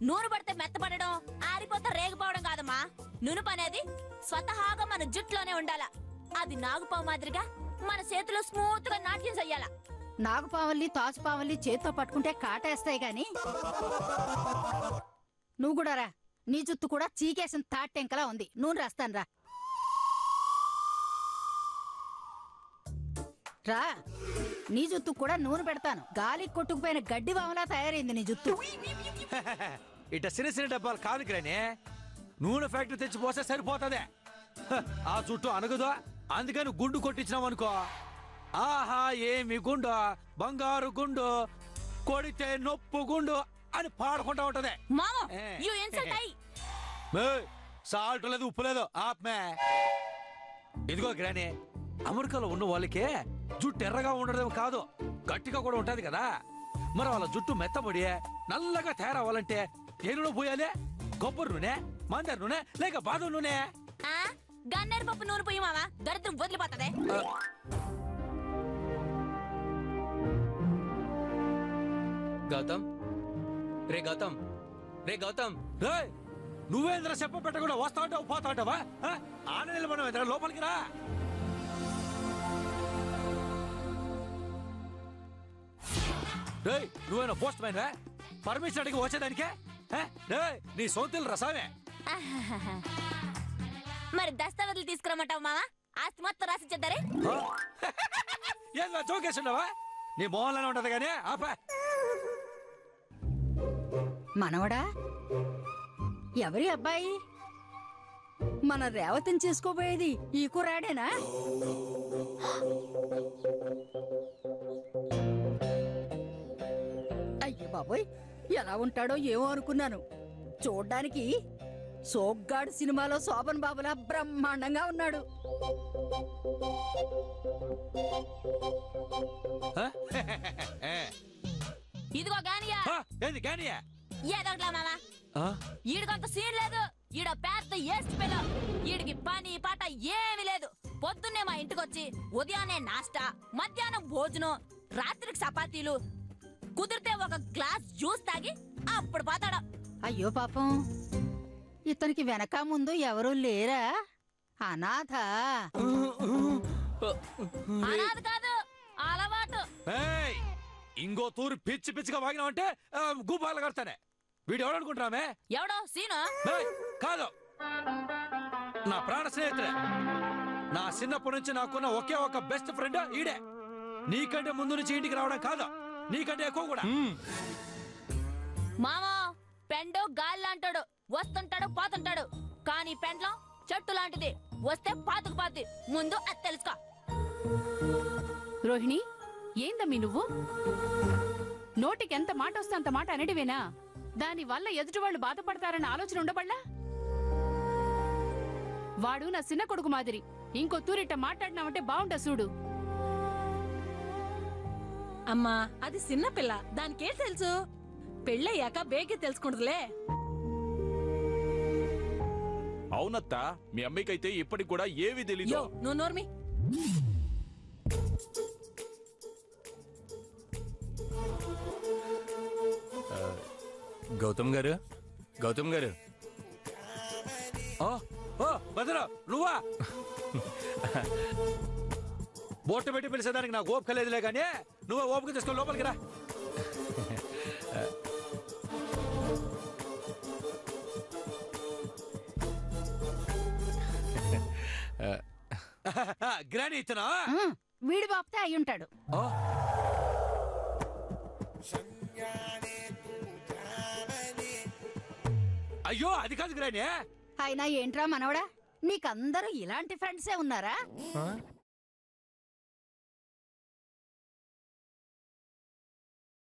నూనె పడితే మెత్తపడడం ఆరిపోతే రేగిపోవడం కాదమ్మా. నూనె పనేది స్వతహాగా మన జుట్టులోనే ఉండాల. అది నాగుపావు మాదిరిగా మన చేతిలో స్మూత్ గా నాట్యం చెయ్యాల. నాగుపావల్లి తాచుపావల్లి చేత్తో పట్టుకుంటే కాటేస్తాయి గాని నువ్వు కూడా రా. నీ జుత్తు కూడా చీకేసిన తాటెంకలా ఉంది. నూనె రాస్తాను రా. రా, నీ జుత్తు కూడా నూనె పెడతాను. గాలి కొట్టుకుపోయిన గడ్డి వామలా తయారైంది నీ జుత్తు. ఇట చిన్న చిన్న డబ్బాలు కాదు గ్రాని, నూనె ఫ్యాక్టరీ తెచ్చి పోస్తే సరిపోతుంది. ఆ చుట్టూ అనగదు, అందుకని గుండు కొట్టించినాం అనుకో. ఆహా ఏమి గుండు, బంగారు గుండు, కొడితే నొప్పు గుండు అని పాడుకుంటా ఉంటది. సాల్ట్ లేదు, ఉప్పు లేదు, ఆప్మే. ఇదిగో గ్రాని, అమెరికాలో ఉన్న వాళ్ళకే జుట్టు ఎర్రగా ఉండడం కాదు, గట్టిగా కూడా ఉంటది కదా. మరి వాళ్ళ జుట్టు మెత్తబడి నల్లగా తయారవ్వాలంటే ఏ నూనె పోయాలి? కొబ్బరి నూనె, మందార నూనె, లేక బాదం నూనె? గన్నేరు పప్పు నూనె పోయి మావా, దరిద్రం వదిలిపోతుంది. గౌతమ్ రే, గౌతమ్ రే, గౌతమ్ రే, నువ్వేంద్ర చెప్ప పెట్టకుండా వస్తా ఉంటావు పోతా ఉంటావా? ఆన నిలబడమేంద్ర, లోపలికి రా. నువ్వేనా పోస్ట్ మ్యాన్? పర్మిషన్ అడిగి వచ్చేదానికే నీ సొంతలు రసామే. మరి దస్తావేజులు తీసుకురమ్మంటావు మావా? ఆస్తి మొత్తం రాసిచ్చేద్దారే. ఏం జోకేసుండవా? నీ మోహన్లోనే ఉంటది కానీ ఆపా. మనవడా, ఎవరి అబ్బాయి? మన రేవతిని చేసుకోబోయేది ఈ కుర్రాడేనా? అయ్యో బాబోయ్, ఎలా ఉంటాడో ఏమో అనుకున్నాను. చూడ్డానికి సోగ్గాడు సినిమాలో శోభన్ బాబులా బ్రహ్మాండంగా ఉన్నాడు. ఇదిగో గానియా. ఏంది గానియా? ఏదోట్లా మామా, ఈడికంత సీన్ లేదు. ఈడ పెద్ద ఏస్ట్ పిల్ల. ఈడికి పని పాట ఏమీ లేదు. పొద్దున్నే మా ఇంటికొచ్చి ఉదయాన్నే నాస్టా, మధ్యాహ్నం భోజనం, రాత్రికి చపాతీలు, కుదిరితే ఒక గ్లాస్ జ్యూస్ తాగి అప్పుడు పోతాడు. అయ్యో పాపం, ఇతనికి వెనక ముందు ఎవరూ లేరా? అనాథ. అనాథ కాదు, అలవాటు. ఇంకో తూరు పిచ్చి పిచ్చిగా వాగినావంటే గూపాలు కడతానే. వీడు ఎవడనుకుంటున్నామే? ఎవడో సీను కాదు, నా ప్రాణ స్నేహితుడే. నా చిన్నప్పటి నుంచి నాకున్న ఒకే ఒక బెస్ట్ ఫ్రెండ్ ఈడే. నీకంటే ముందు నుంచి ఇంటికి రావడం కాదు, నీకంటే ఎక్కువ కూడా. మామా, పెండు గాలి లాంటాడు, వస్తుంటాడు పోతుంటాడు. కానీ పెండ్లం చెట్టు లాంటిది, వస్తే పాతుకుపోద్ది. ముందు అది తెలుసుకో. రోహిణి, ఏందమ్మీ నువ్వు? నోటికి ఎంత మాట వస్తే అంత మాట అనడివేనా? దాని వల్ల ఎదుటి వాళ్ళు బాధపడతారన్న ఆలోచన ఉండబడ్లా? వాడు నా చిన్న కొడుకు మాదిరి. ఇంకో తూరిట మాట్లాడినావంటే బాగుంటా చూడు. అమ్మా, అది చిన్న పిల్ల, దానికేం తెలుసు? పెళ్ళయ్యాక బేగే తెలుసుకుంటుందిలే. అవునత్త, మీ అమ్మాయికైతే ఇప్పటికి కూడా ఏవి తెలీదు. నువ్వు నోర్మి. గౌతమ్ గారు, గౌతమ్ గారు. భద్రా, నువ్వా? బోట్టు పెట్టి పిలిచేదానికి నాకు ఓపిక లేదులే కానీ నువ్వు ఓపిక తీసుకొని లోపలికి రా. గ్రాని ఇతనా? వీడి బాప్తే అయ్యుంటాడు. అయ్యో, అది కాదు గ్రాని. అయినా ఏంట్రా మనవడా, నీకందరూ ఇలాంటి ఫ్రెండ్సే ఉన్నారా?